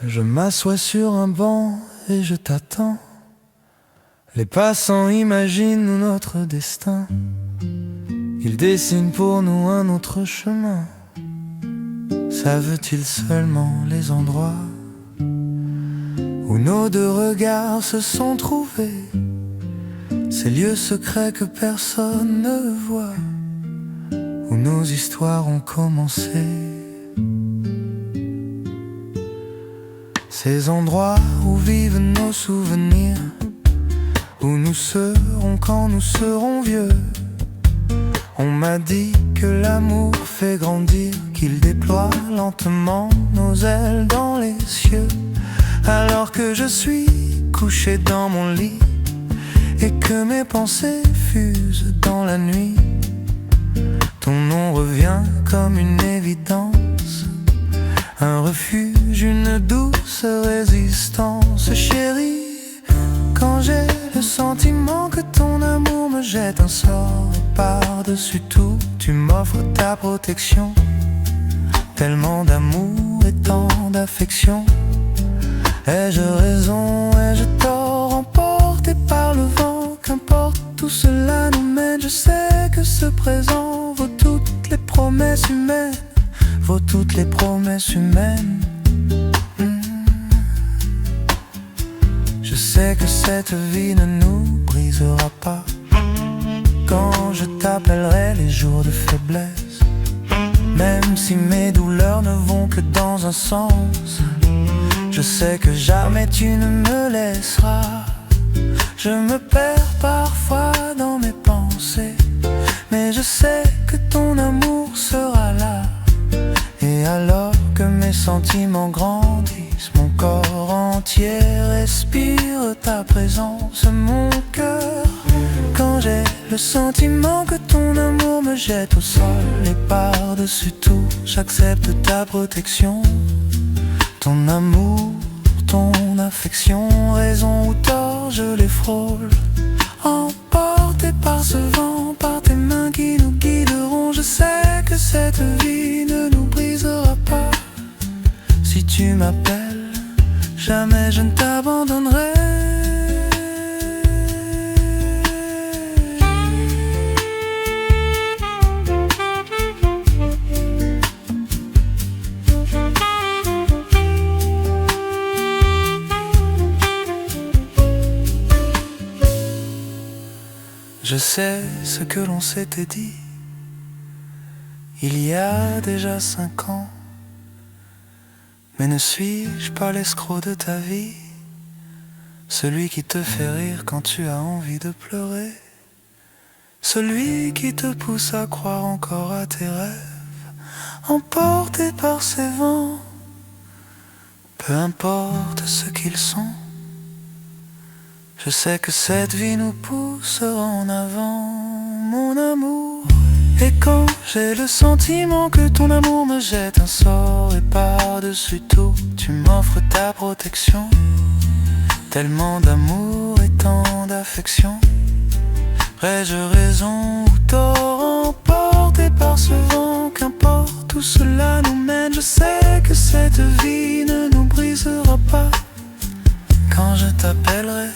Je m'assois sur un banc et je t'attends. Les passants imaginent notre destin. Ils dessinent pour nous un autre chemin. Savent-ils seulement les endroits où nos deux regards se sont trouvés, ces lieux secrets que personne ne voit, où nos histoires ont commencé. Ces endroits où vivent nos souvenirs, où nous serons quand nous serons vieux. On m'a dit que l'amour fait grandir, qu'il déploie lentement nos ailes dans les cieux. Alors que je suis couché dans mon lit et que mes pensées fusent dans la nuit, ton nom revient comme une évidence, un refuge, une douce résistance. Chérie, quand j'ai le sentiment que ton amour me jette un sort et par-dessus tout, tu m'offres ta protection. Tellement d'amour et tant d'affection. Ai-je raison, ai-je tort, emporté par le vent? Qu'importe, tout cela nous mène. Je sais que ce présent vaut toutes les promesses humaines, vaut toutes les promesses humaines. Je sais que cette vie ne nous brisera pas quand je t'appellerai les jours de faiblesse. Même si mes douleurs ne vont que dans un sens, je sais que jamais tu ne me laisseras. Je me perds parfois dans mes pensées, mais je sais que ton amour sera là. Et alors que mes sentiments grandissent, mon corps entier respire ta présence. Mon cœur, quand j'ai le sentiment que ton amour me jette au sol, et par-dessus tout, j'accepte ta protection. Ton amour, ton affection, raison ou tort, je les frôle. Emporté par ce vent, par tes mains qui nous guideront. Je sais que cette vie ne nous brisera pas. Si tu m'appelles, jamais je ne t'abandonnerai. Je sais ce que l'on s'était dit il y a déjà 5 ans. Mais ne suis-je pas l'escroc de ta vie, celui qui te fait rire quand tu as envie de pleurer, celui qui te pousse à croire encore à tes rêves, emporté par ces vents, peu importe ce qu'ils sont. Je sais que cette vie nous poussera en avant, mon amour. Et quand j'ai le sentiment que ton amour me jette un sort, et par-dessus tout, tu m'offres ta protection. Tellement d'amour et tant d'affection. Ai-je raison ou tort, emporté par ce vent? Qu'importe, tout cela nous mène. Je sais que cette vie ne nous brisera pas. Quand je t'appellerai,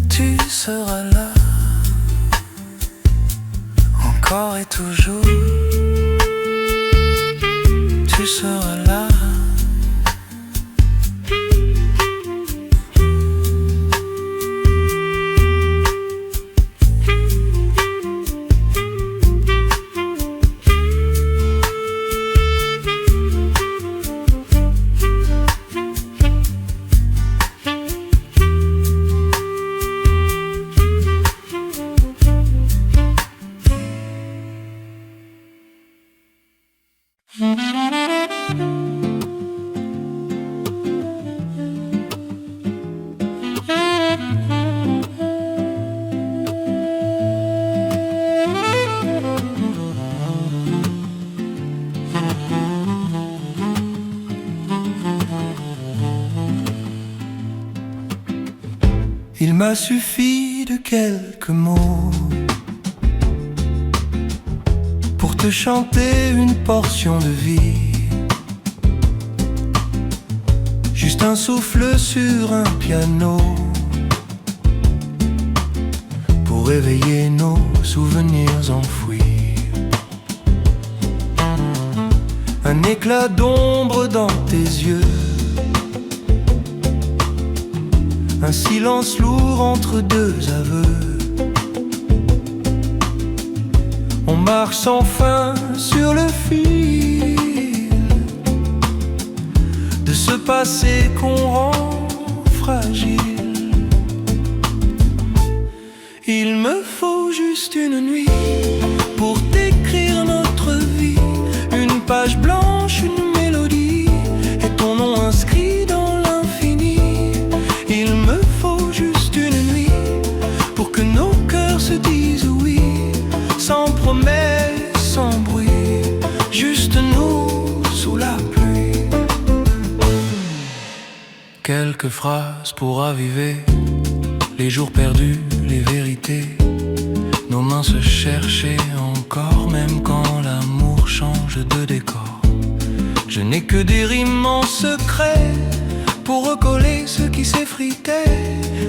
tu seras là, encore et toujours, tu seras là. Il m'a suffi de quelques mots pour te chanter une portion de vie. un souffle sur un piano pour réveiller nos souvenirs enfouis. Un éclat d'ombre dans tes yeux, un silence lourd entre deux aveux. On marche sans fin sur le fil de ce passé qu'on rend fragile. Il me faut juste une nuit pour décrire notre vie, une page blanche, une mélodie et ton nom inscrit dans l'infini. Il me faut juste une nuit pour que nos cœurs se disent oui, sans promesse, sans bruit, juste nous sous la pluie. Quelques phrases pour raviver les jours perdus, les vérités. Nos mains se cherchaient encore, même quand l'amour change de décor. Je n'ai que des rimes en secret pour recoller ce qui s'effritait.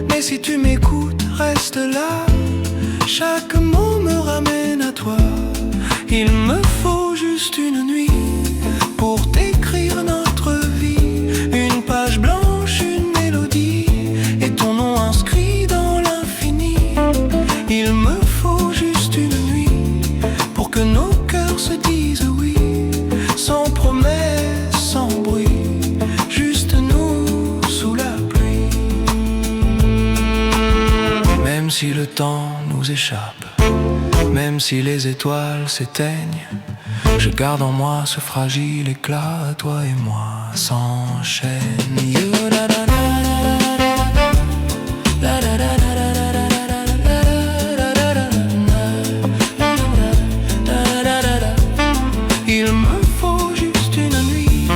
Mais si tu m'écoutes, reste là, chaque mot me ramène à toi. Il me faut juste une nuit pour décrire notre vie, une page blanche, une mélodie et ton nom inscrit dans l'infini. Il me faut juste une nuit pour que nos cœurs se disent oui, sans promesse, sans bruit, juste nous sous la pluie. Même si le temps nous échappe, même si les étoiles s'éteignent, je garde en moi ce fragile éclat. Toi et moi s'enchaînent. Il me faut juste une nuit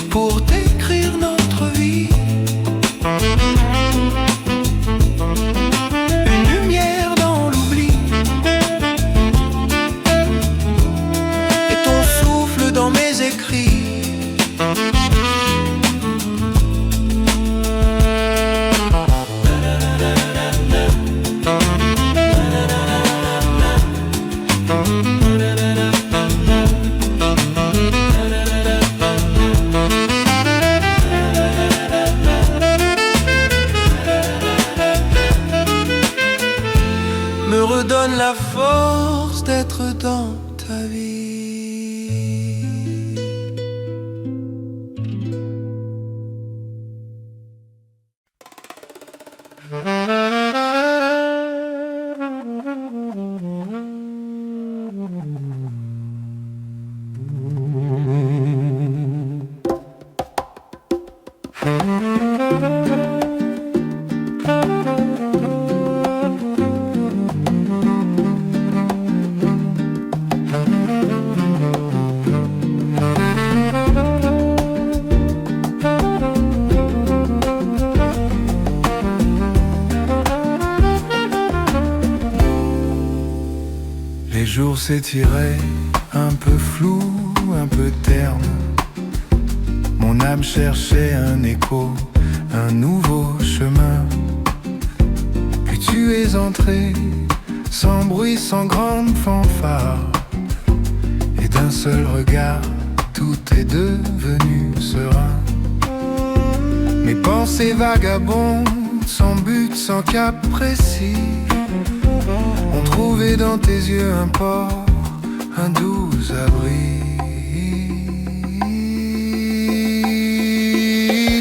pour décrire notre vie, une lumière dans l'oubli et ton souffle dans mes écrits. Me redonne la force d'être dans ta vie. Les jours s'étiraient, un peu flou, un peu terne. Mon âme cherchait un écho, un nouveau chemin. Puis tu es entré, sans bruit, sans grande fanfare. Et d'un seul regard, tout est devenu serein. Mes pensées vagabondes, sans but, sans cap précis, ont trouvé dans tes yeux un port, un doux abri.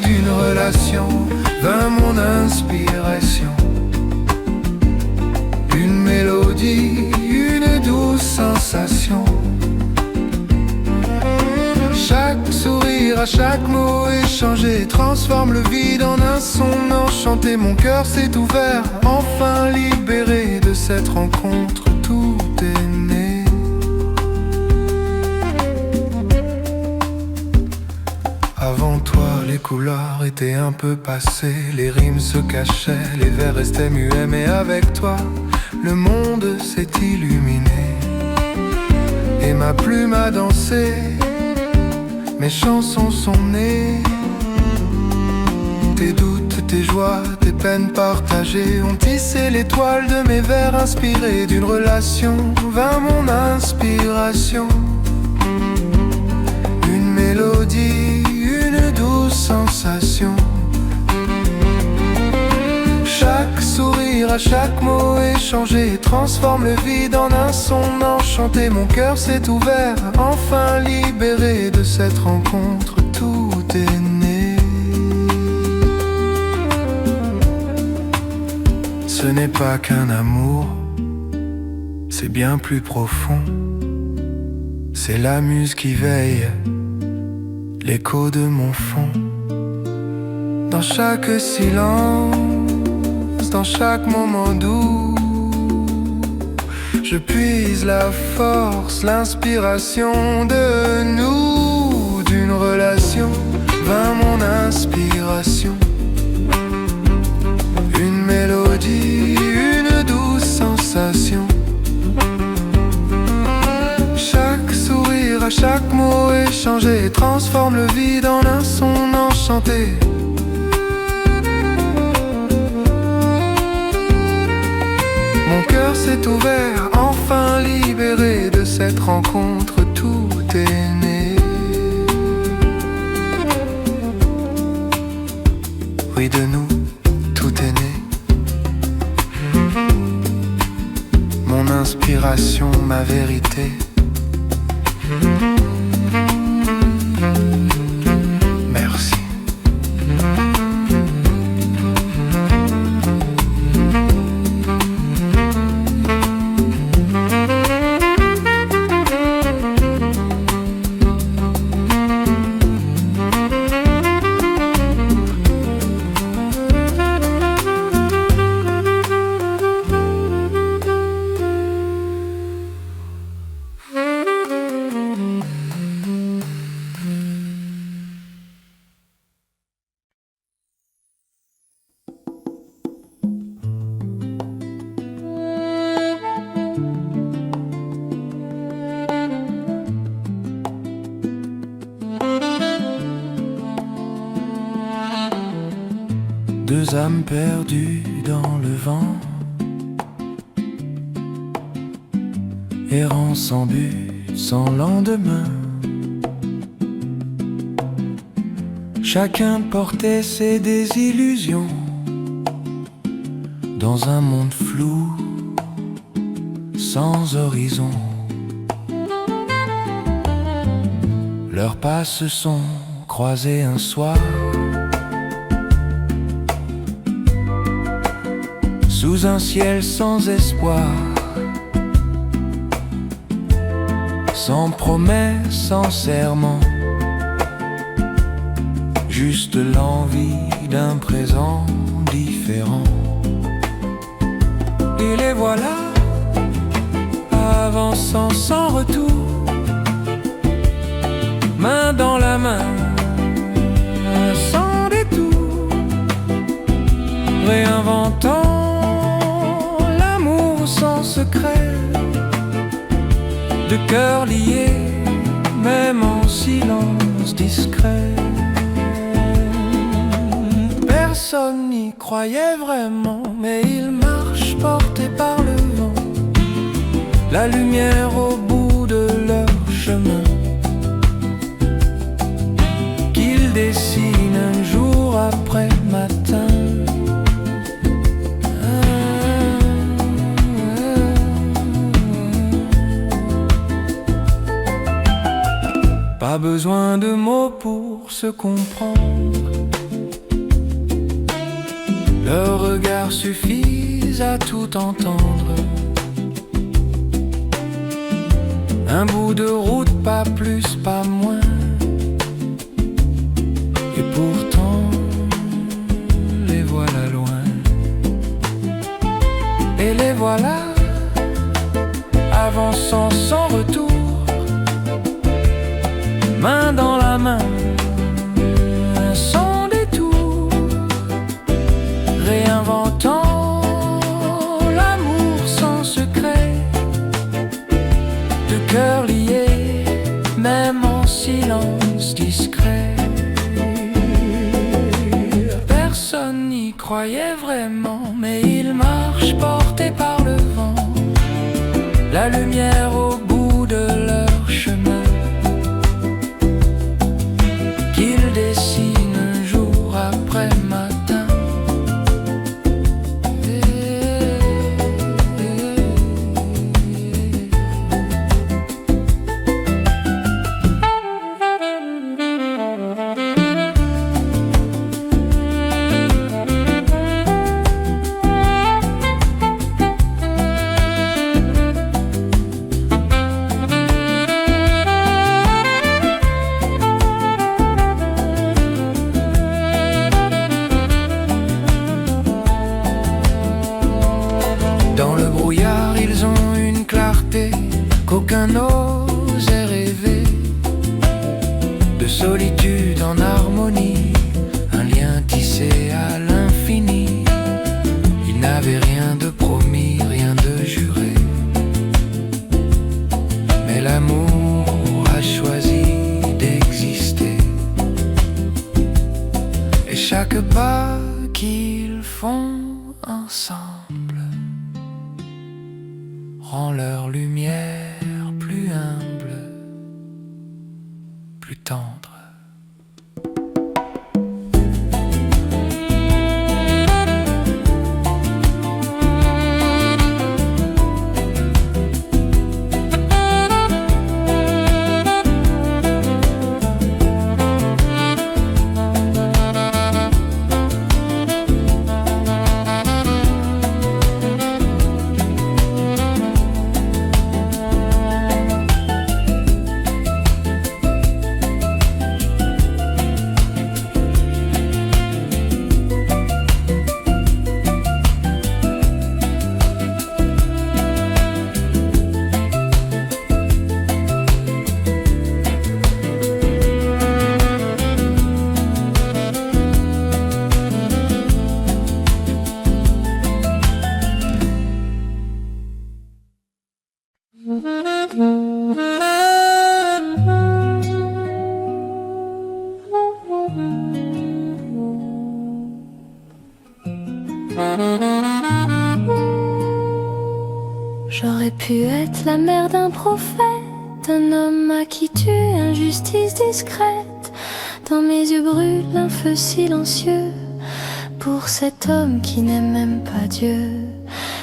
D'une relation vint mon inspiration, une mélodie, une douce sensation. Chaque sourire, à chaque mot échangé transforme le vide en un son enchanté. Mon cœur s'est ouvert, enfin libéré de cette rencontre, tout est né. Avant toi, les couleurs étaient un peu passées, les rimes se cachaient, les vers restaient muets. Mais avec toi, le monde s'est illuminé et ma plume a dansé. mes chansons sont nées. Tes doutes, tes joies, tes peines partagées ont tissé l'étoile de mes vers inspirés d'une relation. Vint mon inspiration, une mélodie, une douce sensation. Chaque sourire, à chaque mot échangé transforme le vide en un son enchanté. Mon cœur s'est ouvert, enfin libéré de cette rencontre. Tout est né. Ce n'est pas qu'un amour, c'est bien plus profond. C'est la muse qui veille, l'écho de mon fond. Dans chaque silence, dans chaque moment doux, je puise la force, l'inspiration de nous. D'une relation vint mon inspiration, une mélodie, une douce sensation. Chaque sourire, à chaque mot échangé transforme le vide en un son enchanté. Mon cœur s'est ouvert, enfin libéré de cette rencontre. Tout est né. Oui, de nous, tout est né. Mon inspiration, ma vérité. Merci. Deux âmes perdues dans le vent, errant sans but, sans lendemain. Chacun portait ses désillusions dans un monde flou, sans horizon. Leurs pas se sont croisés un soir, sous un ciel sans espoir, sans promesse, sans serment, juste l'envie d'un présent différent. Et les voilà, avançant sans retour, main dans la main, sans détour, réinventant sans secret, de cœur lié, même en silence discret. Personne n'y croyait vraiment, mais ils marchent portés par le vent, la lumière au bout de leur chemin, qu'ils dessinent un jour après matin. Pas besoin de mots pour se comprendre, leurs regards suffisent à tout entendre. Un bout de route, pas plus, pas moins. Et pourtant, les voilà loin. Et les voilà, avançant sans retour, main dans la main, sans détour, réinventant l'amour sans secret, de cœur lié, même en silence discret. de solitude en harmonie, un lien tissé à l'infini. Il n'avait rien de promis, rien de juré, mais l'amour a choisi d'exister. Et chaque pas qu'ils font ensemble rend leur lumière plus humble, plus tendre. J'aurais pu être la mère d'un prophète, un homme à qui tue injustice discrète. Dans mes yeux brûle un feu silencieux pour cet homme qui n'aime même pas Dieu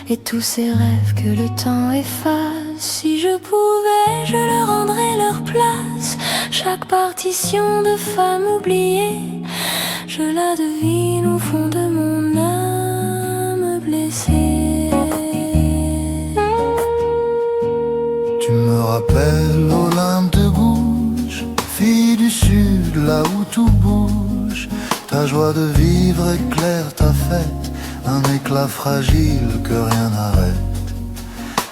et tous ces rêves que le temps efface. Si je pouvais, je leur rendrais leur place. Chaque partition de femme oubliée, je la devine au fond de mon âme blessée. Tu me rappelles Olympe de Gouges, fille du sud, là où tout bouge. Ta joie de vivre éclaire ta fête, un éclat fragile que rien n'arrête.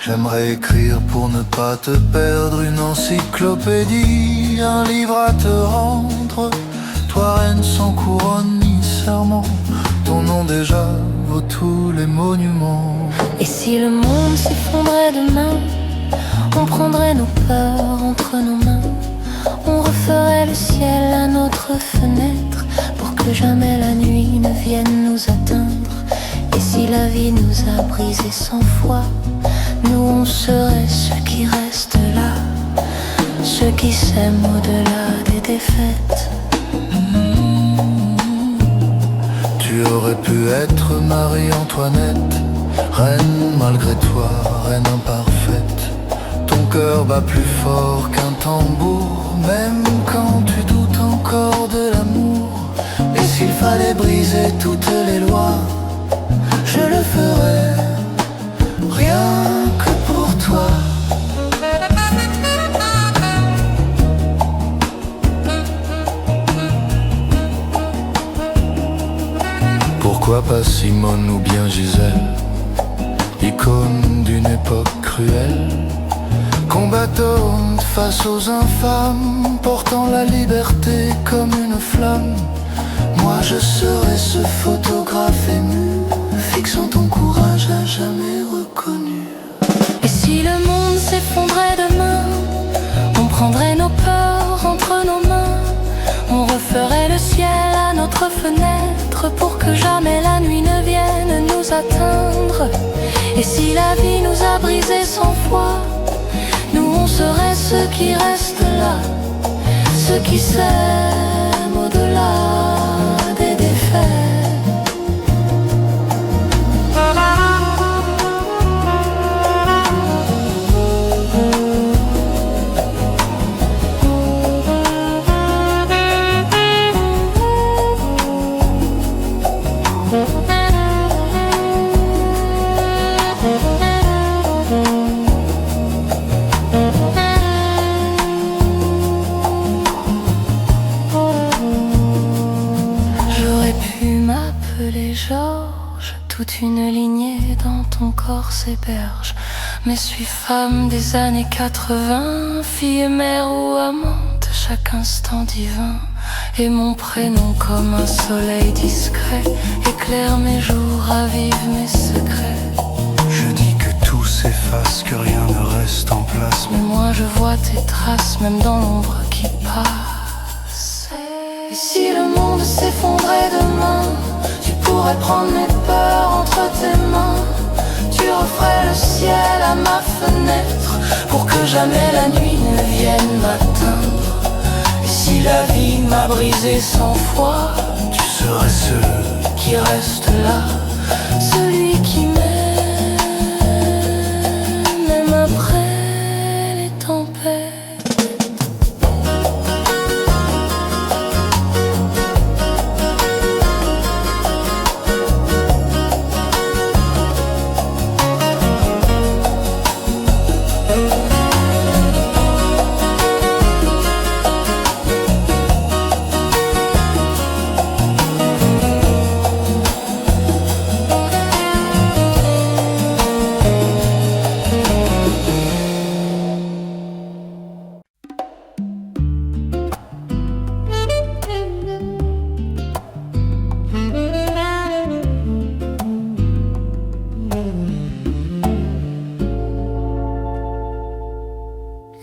J'aimerais écrire pour ne pas te perdre, une encyclopédie, un livre à te rendre. Toi reine sans couronne ni serment, ton nom déjà vaut tous les monuments. Et si le monde s'effondrait demain, on prendrait nos peurs entre nos mains, on referait le ciel à notre fenêtre pour que jamais la nuit ne vienne nous atteindre. Et si la vie nous a brisé 100 fois, nous on serait ceux qui restent là, ceux qui s'aiment au-delà des défaites. Tu aurais pu être Marie-Antoinette, reine malgré toi, reine imparfaite. Ton cœur bat plus fort qu'un tambour, même quand tu doutes encore de l'amour. Et s'il fallait briser toutes les lois, je le ferais, rien que pour toi. Pourquoi pas Simone ou bien Gisèle, icône d'une époque cruelle, combattante face aux infâmes, portant la liberté comme une flamme. Moi je serais ce photographe ému, fixant ton courage à jamais reconnu. Et si le monde s'effondrait demain, on prendrait nos peurs entre nos mains, on referait le ciel à notre fenêtre pour que jamais la nuit ne vienne nous atteindre. Et si la vie nous a brisé 100 fois, nous on serait ceux qui restent là, ceux qui s'aiment au-delà des défaites. Georges, toute une lignée dans ton corps s'héberge. Mais suis femme des années 80, fille, mère ou amante, chaque instant divin. Et mon prénom comme un soleil discret éclaire mes jours, ravive mes secrets. Je dis que tout s'efface, que rien ne reste en place. Mais moi je vois tes traces, même dans l'ombre qui passe. Et si le monde s'effondrait demain, tu pourrais prendre mes peurs entre tes mains. Tu referais le ciel à ma fenêtre pour que jamais la nuit ne vienne m'atteindre. Et si la vie m'a brisé 100 fois, tu serais celui qui reste là, celui qui m'aime, même après les tempêtes.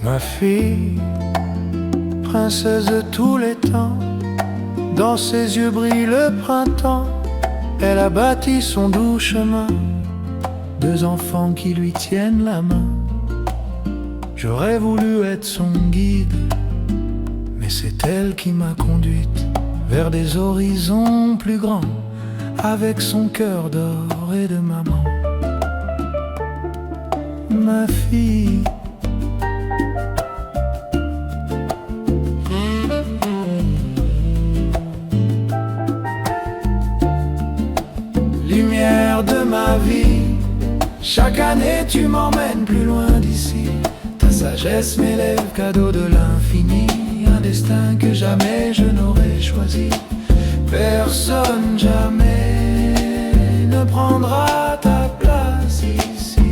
Ma fille, princesse de tous les temps, dans ses yeux brille le printemps. Elle a bâti son doux chemin, 2 enfants qui lui tiennent la main. J'aurais voulu être son guide, mais c'est elle qui m'a conduite vers des horizons plus grands, avec son cœur d'or et de maman. Ma fille, lumière de ma vie, chaque année tu m'emmènes plus loin d'ici. Ta sagesse m'élève, cadeau de l'infini, un destin que jamais je n'aurais choisi. Personne jamais ne prendra ta place ici.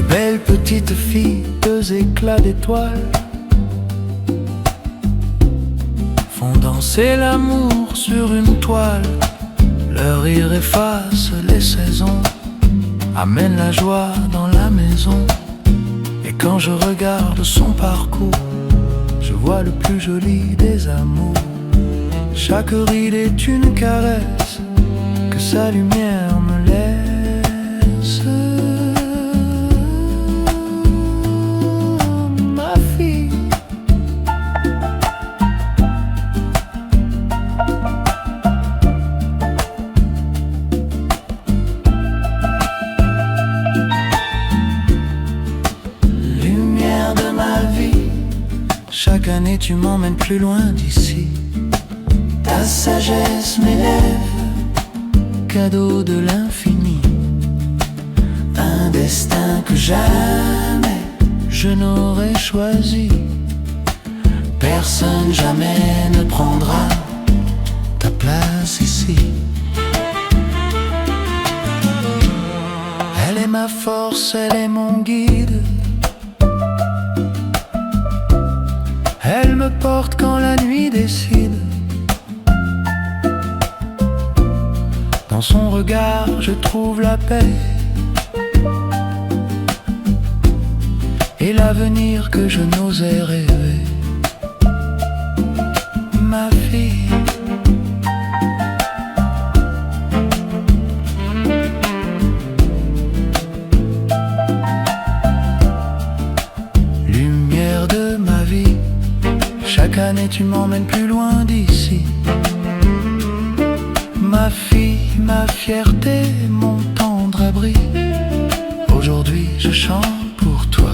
Belles petites filles, 2 éclats d'étoiles, font danser l'amour sur une toile. Leur rire efface les saisons, amène la joie dans la maison. Et quand je regarde son parcours, je vois le plus joli des amours. Chaque ride est une caresse que sa lumière me laisse. Chaque année tu m'emmènes plus loin d'ici. Ta sagesse m'élève, cadeau de l'infini, un destin que jamais je n'aurais choisi. Personne jamais ne prendra ta place ici. Elle est ma force, elle est mon guide. Elle me porte quand la nuit décide. Dans son regard je trouve la paix et l'avenir que je n'osais rêver. Ma fille, lumière de ma vie, chaque année tu m'emmènes plus loin d'ici. Ma fille, ma fierté, mon tendre abri, aujourd'hui je chante pour toi.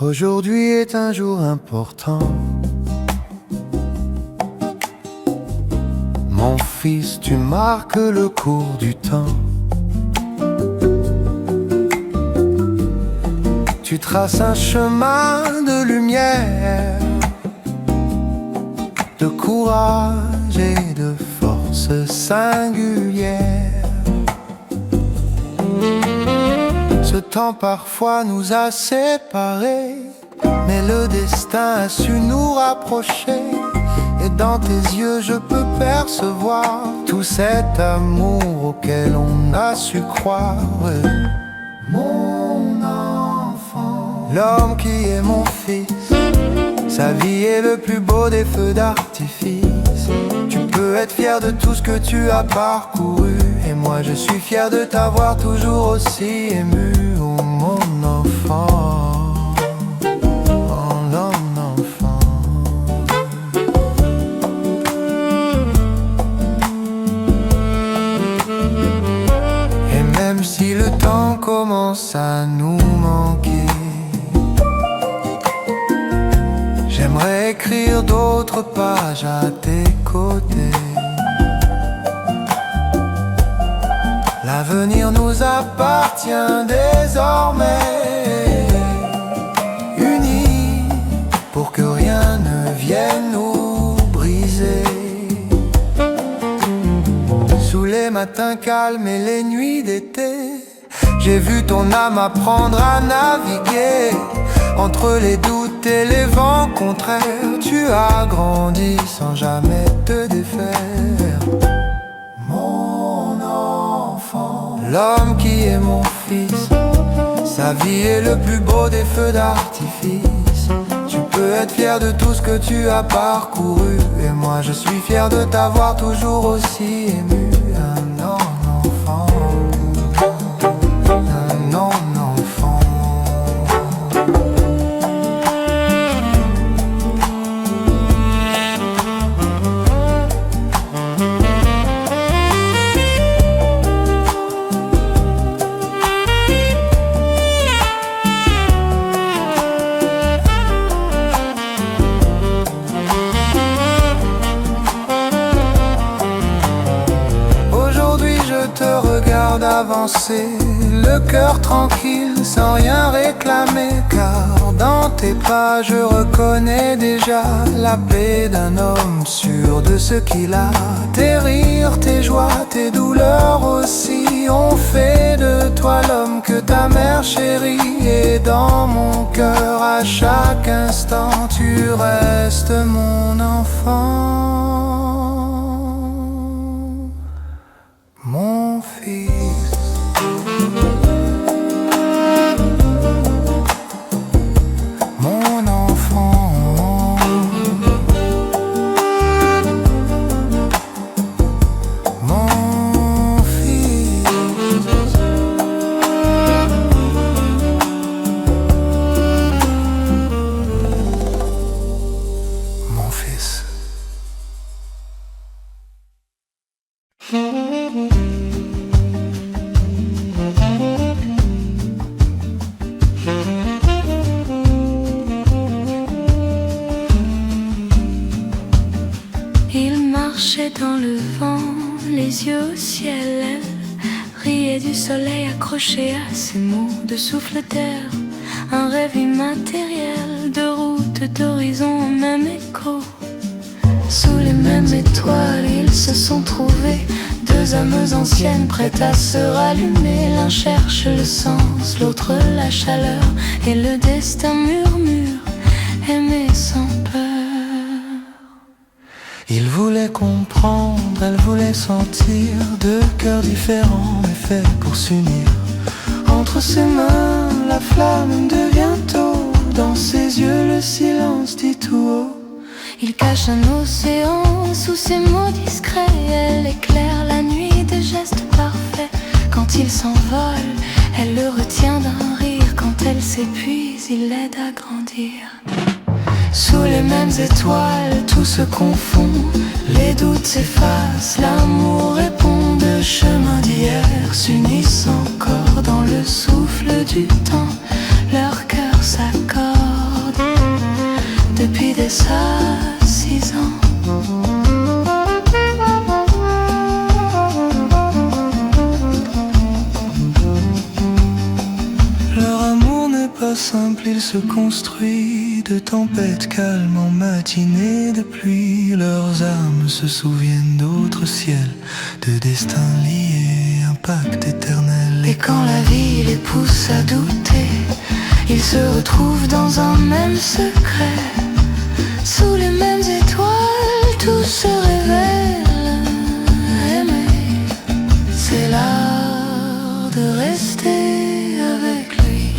Aujourd'hui est un jour important. Mon fils, tu marques le cours du temps. Tu traces un chemin de lumière, de courage et de force singulière. Ce temps parfois nous a séparés, mais le destin a su nous rapprocher. Et dans tes yeux je peux percevoir tout cet amour auquel on a su croire. Mon enfant, l'homme qui est mon fils, sa vie est le plus beau des feux d'artifice. Tu peux être fier de tout ce que tu as parcouru, et moi je suis fier de t'avoir toujours aussi ému. Oh mon enfant, oh mon enfant. Et même si le temps commence à nous manquer, j'aimerais écrire d'autres pages à tes côtés. L'avenir nous appartient désormais, unis pour que rien ne vienne nous briser. Sous les matins calmes et les nuits d'été, j'ai vu ton âme apprendre à naviguer. Entre les doutes et les vents contraires, tu as grandi sans jamais te défaire. Mon enfant, l'homme qui est mon fils, sa vie est le plus beau des feux d'artifice. Tu peux être fier de tout ce que tu as parcouru, et moi je suis fier de t'avoir toujours aussi ému. Un enfant, un enfant. Avancer, le cœur tranquille, sans rien réclamer, car dans tes pas je reconnais déjà la paix d'un homme sûr de ce qu'il a. Tes rires, tes joies, tes douleurs aussi ont fait de toi l'homme que ta mère chérie. Et dans mon cœur à chaque instant tu restes mon enfant, mon fils. Mon enfant, mon fils, mon fils. Il marchait dans le vent, les yeux au ciel, elle riait du soleil accroché à ses mots de souffle d'air. Un rêve immatériel, de route, d'horizon, même écho. Sous les mêmes étoiles, ils se sont trouvés, deux âmes anciennes prêtes à se rallumer. L'un cherche le sens, l'autre la chaleur, et le destin murmure, aimer sans peur. Il voulait comprendre, elle voulait sentir, deux cœurs différents mais faits pour s'unir. Entre ses mains, la flamme devient eau, dans ses yeux le silence dit tout haut. Il cache un océan sous ses mots discrets, elle éclaire la nuit de gestes parfaits. Quand il s'envole, elle le retient d'un rire. Quand elle et puis il l'aide à grandir. Sous les mêmes étoiles, tout se confond, les doutes s'effacent, l'amour répond. De chemins d'hier s'unissent encore dans le souffle du temps. Leurs cœurs s'accordent depuis des 6 ans. Leur amour n'est pas simple, il se construit de tempêtes calmes en matinée de pluie. Leurs âmes se souviennent d'autres ciels, de destins liés, un pacte éternel. Et quand la vie les pousse à douter, ils se retrouvent dans un même secret. Sous les mêmes étoiles, tout se révèle. Aimer, c'est l'art de rester avec lui.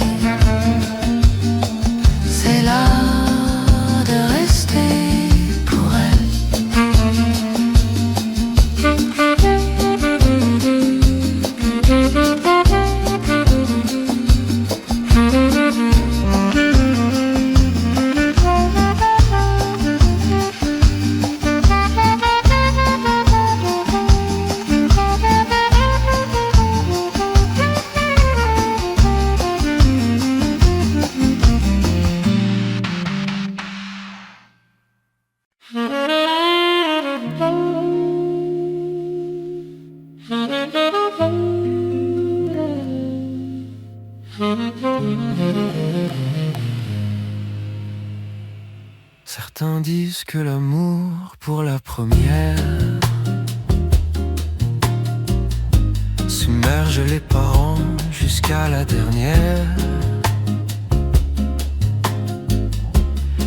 C'est l'art de rester pour elle. Certains disent que l'amour pour la première submerge les parents jusqu'à la dernière.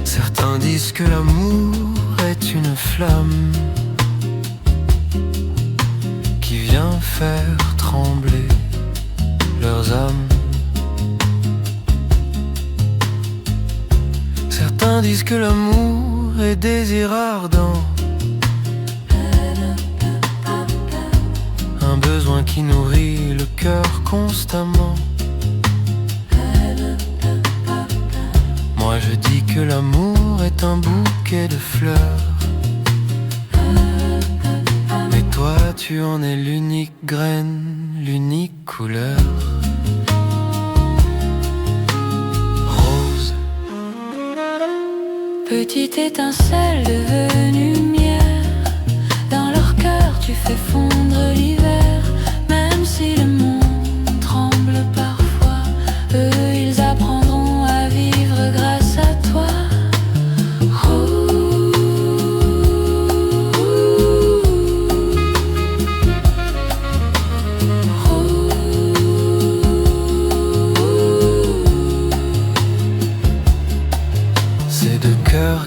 Certains disent que l'amour est une flamme qui vient faire trembler leurs âmes. Certains disent que l'amour est désir ardent, un besoin qui nourrit le cœur constamment. Moi je dis que l'amour est un bouquet de fleurs, mais toi tu en es l'unique graine, l'unique couleur. Petite étincelle devenue lumière, dans leur cœur tu fais fondre l'hiver. Même si le monde tremble parfois, eux ils apprendront à vivre grâce à toi.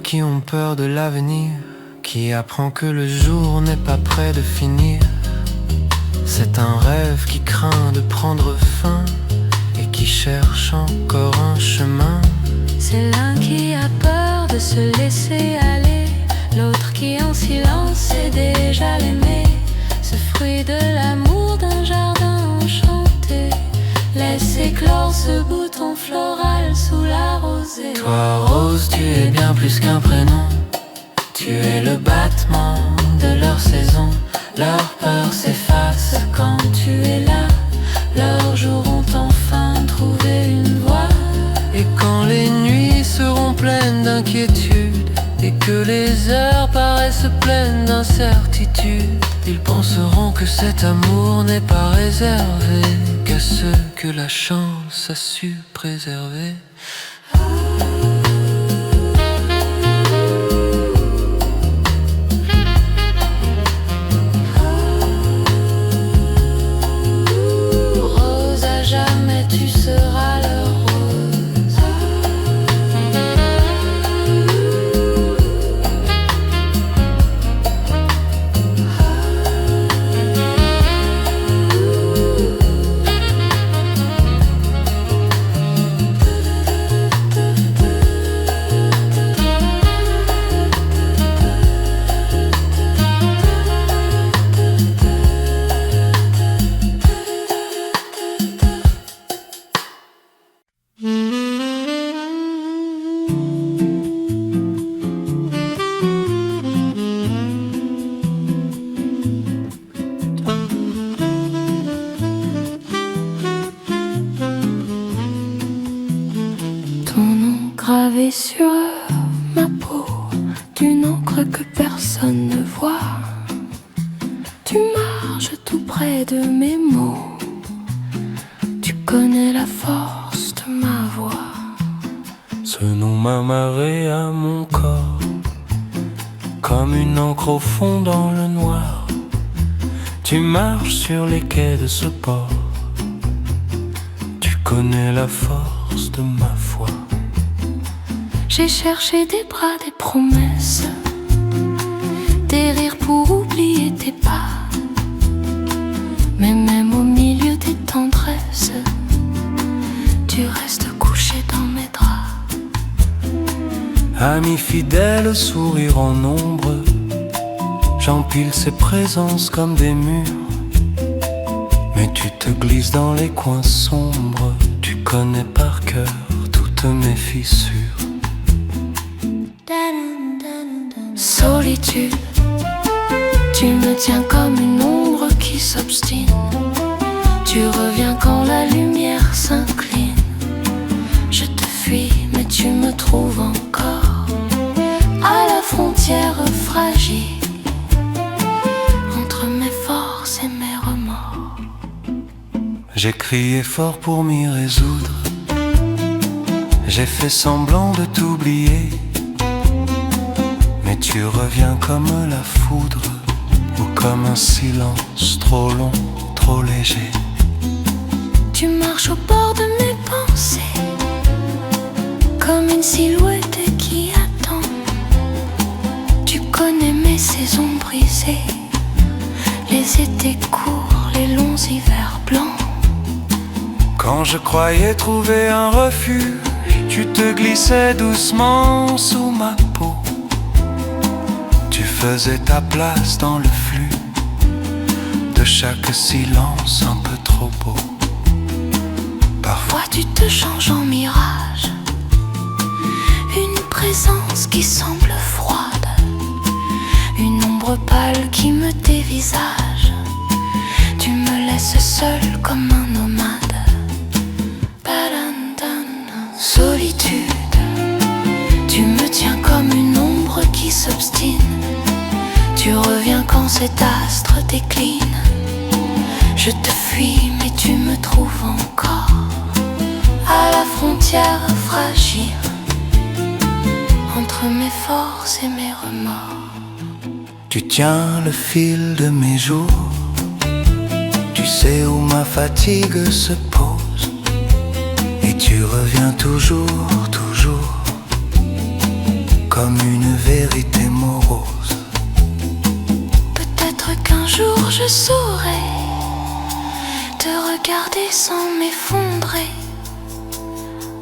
Qui ont peur de l'avenir, qui apprend que le jour n'est pas près de finir. C'est un rêve qui craint de prendre fin et qui cherche encore un chemin. C'est l'un qui a peur de se laisser aller, l'autre qui en silence sait déjà l'aimer. Ce fruit de l'amour d'un jardin enchanté, laisse éclore ce bouton floral sous la rosée. Toi Rose, tu es bien plus qu'un prénom, tu es le battement de leur saison. Leur peur s'efface quand tu es là, leurs jours ont enfin trouvé une voie. Et quand les nuits seront pleines d'inquiétude et que les heures paraissent pleines d'incertitude, ils penseront que cet amour n'est pas réservé qu'à ceux que la chance a su préserver. Rose, à jamais tu seras leur rose. gravé sur ma peau d'une encre que personne ne voit. Tu marches tout près de mes mots, tu connais la force de ma voix. Ce nom m'a marré à mon corps, comme une encre au fond dans le noir. Tu marches sur les quais de ce port, tu connais la force de ma foi. J'ai cherché des bras, des promesses, des rires pour oublier tes pas. Mais même au milieu des tendresses, tu restes couché dans mes draps. Ami fidèle, sourire en ombre, j'empile ses présences comme des murs. Mais tu te glisses dans les coins sombres, tu connais par cœur toutes mes fissures. Solitude, tu me tiens comme une ombre qui s'obstine. Tu reviens quand la lumière s'incline. Je te fuis mais tu me trouves encore à la frontière fragile entre mes forces et mes remords. J'ai crié fort pour m'y résoudre, j'ai fait semblant de t'oublier. Mais tu reviens comme la foudre, ou comme un silence trop long, trop léger. Tu marches au bord de mes pensées, comme une silhouette qui attend. Tu connais mes saisons brisées, les étés courts, les longs hivers blancs. Quand je croyais trouver un refuge, tu te glissais doucement sous ma peau. Tu faisais ta place dans le flux de chaque silence un peu trop beau. Parfois tu te changes en mirage, une présence qui semble froide, une ombre pâle qui me dévisage. Tu me laisses seul comme un nomade. Solitude, tu me tiens comme une ombre qui s'obstine. Tu reviens quand cet astre décline. Je te fuis mais tu me trouves encore à la frontière fragile entre mes forces et mes remords. Tu tiens le fil de mes jours, tu sais où ma fatigue se pose. Et tu reviens toujours, toujours, comme une vérité morose. Peut-être qu'un jour je saurai te regarder sans m'effondrer.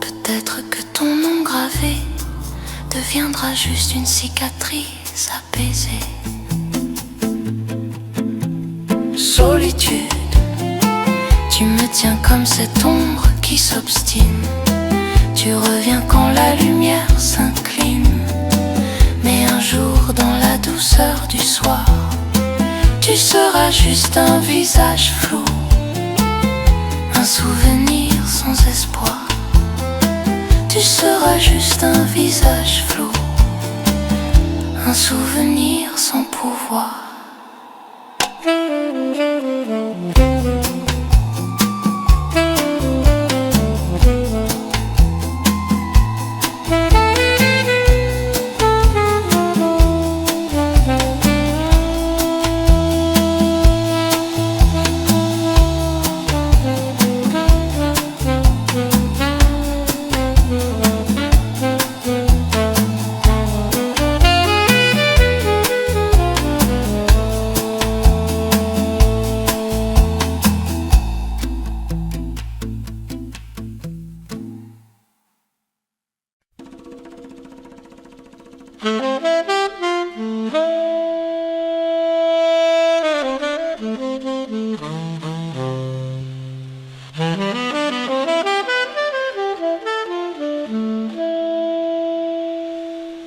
Peut-être que ton nom gravé deviendra juste une cicatrice apaisée. Solitude, tu me tiens comme cette ombre qui s'obstine. Tu reviens quand la lumière s'incline. Mais un jour dans la douceur du soir, tu seras juste un visage flou, un souvenir sans espoir. Tu seras juste un visage flou, un souvenir sans pouvoir.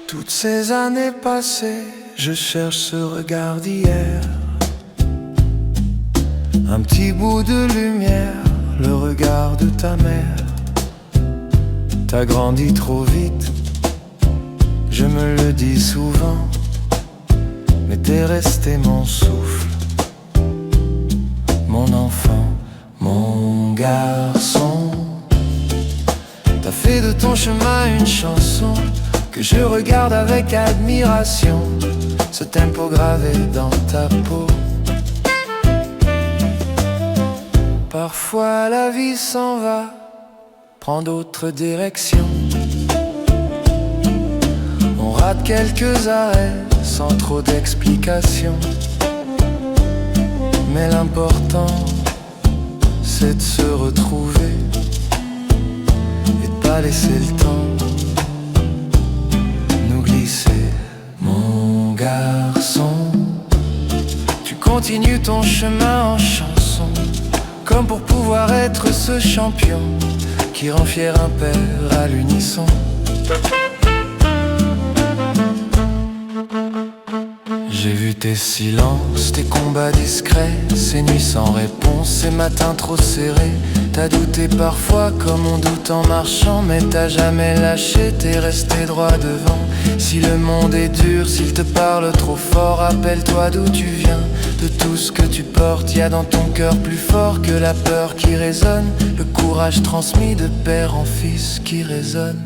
Toutes ces années passées, je cherche ce regard d'hier. Un petit bout de lumière, le regard de ta mère. T'as grandi trop vite, Je me le dis souvent, mais t'es resté mon souffle, mon enfant, mon garçon. T'as fait de ton chemin une chanson que je regarde avec admiration, ce tempo gravé dans ta peau. Parfois la vie s'en va, prend d'autres directions. On rate quelques arrêts sans trop d'explications. Mais l'important, c'est de se retrouver et de pas laisser le temps nous glisser. Mon garçon, tu continues ton chemin en chanson, comme pour pouvoir être ce champion qui rend fier un père à l'unisson. J'ai vu tes silences, tes combats discrets, ces nuits sans réponse, ces matins trop serrés. T'as douté parfois comme on doute en marchant, mais t'as jamais lâché, t'es resté droit devant. Si le monde est dur, s'il te parle trop fort, rappelle-toi d'où tu viens, de tout ce que tu portes. Y a dans ton cœur plus fort que la peur qui résonne, le courage transmis de père en fils qui résonne.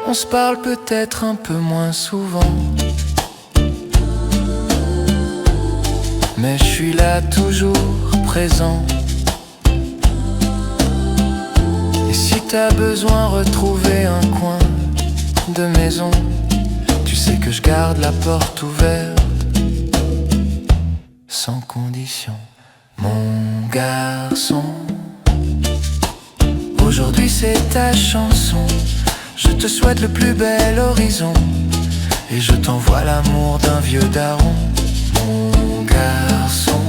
On se parle peut-être un peu moins souvent, mais je suis là toujours présent. Et si t'as besoin retrouver un coin de maison, tu sais que je garde la porte ouverte sans condition. Mon garçon, aujourd'hui c'est ta chanson. Je te souhaite le plus bel horizon et je t'envoie l'amour d'un vieux daron. Mon garçon,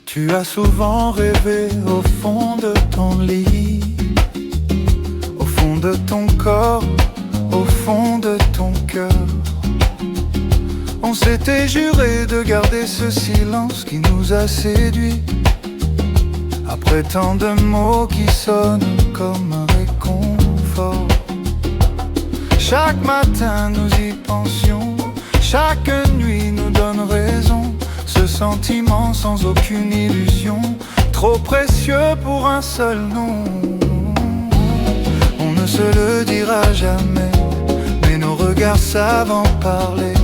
tu as souvent rêvé au fond de ton lit, au fond de ton corps, au fond de ton cœur. On s'était juré de garder ce silence qui nous a séduits, après tant de mots qui sonnent comme un réconfort. Chaque matin nous y pensions, chaque nuit nous donne raison. Ce sentiment sans aucune illusion, trop précieux pour un seul nom. On ne se le dira jamais, mais nos regards savent en parler.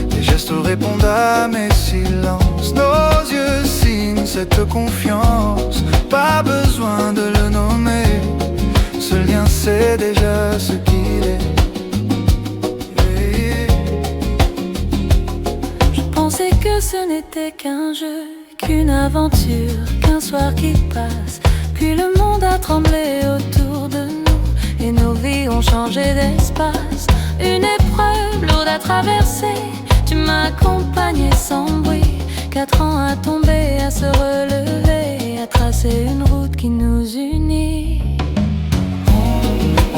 Tes gestes répondent à mes silences, nos yeux signent cette confiance. Pas besoin de le nommer, ce lien c'est déjà ce qu'il est. C'est que ce n'était qu'un jeu, qu'une aventure, qu'un soir qui passe. Puis le monde a tremblé autour de nous et nos vies ont changé d'espace. Une épreuve lourde à traverser, tu m'as accompagné sans bruit. 4 ans à tomber, à se relever, à tracer une route qui nous unit.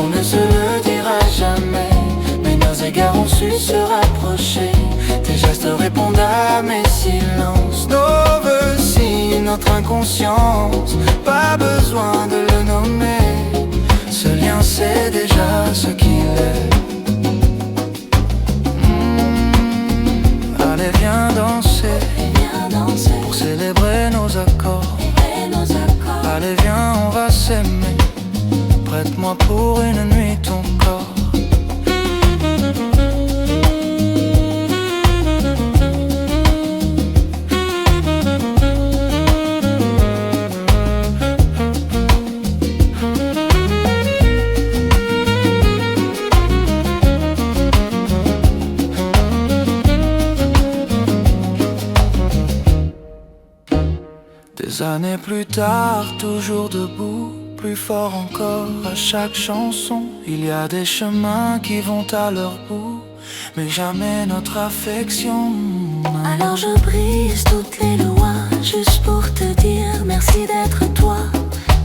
on ne se le dira jamais, mais nos égards ont su se rapprocher. Tes gestes répondent à mes silences, nos vœux signent notre inconscience. Pas besoin de le nommer, ce lien c'est déjà ce qu'il est. Allez viens danser, pour célébrer nos accords. Allez viens on va s'aimer, prête-moi pour une nuit ton corps. Des années plus tard, toujours debout, plus fort encore à chaque chanson. Il y a des chemins qui vont à leur bout, mais jamais notre affection. Alors je brise toutes les lois, juste pour te dire merci d'être toi.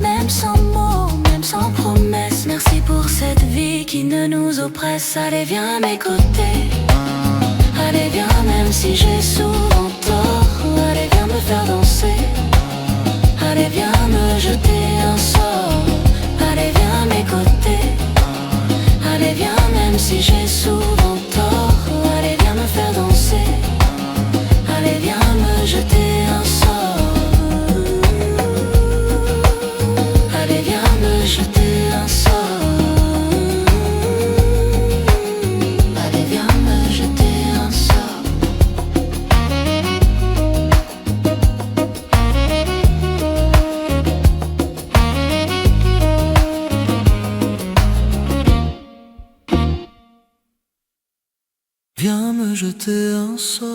Même sans mots, même sans promesse, merci pour cette vie qui ne nous oppresse. Allez viens à mes côtés, allez viens même si j'ai souvent tort. Allez viens me faire danser, allez viens me jeter un sort. Allez viens à mes côtés, allez viens même si j'ai souvent tort. Allez viens me faire danser, allez viens me jeter un sort. Allez viens me jeter un sort. Allez viens me jeter un sort. Viens me jeter un sort.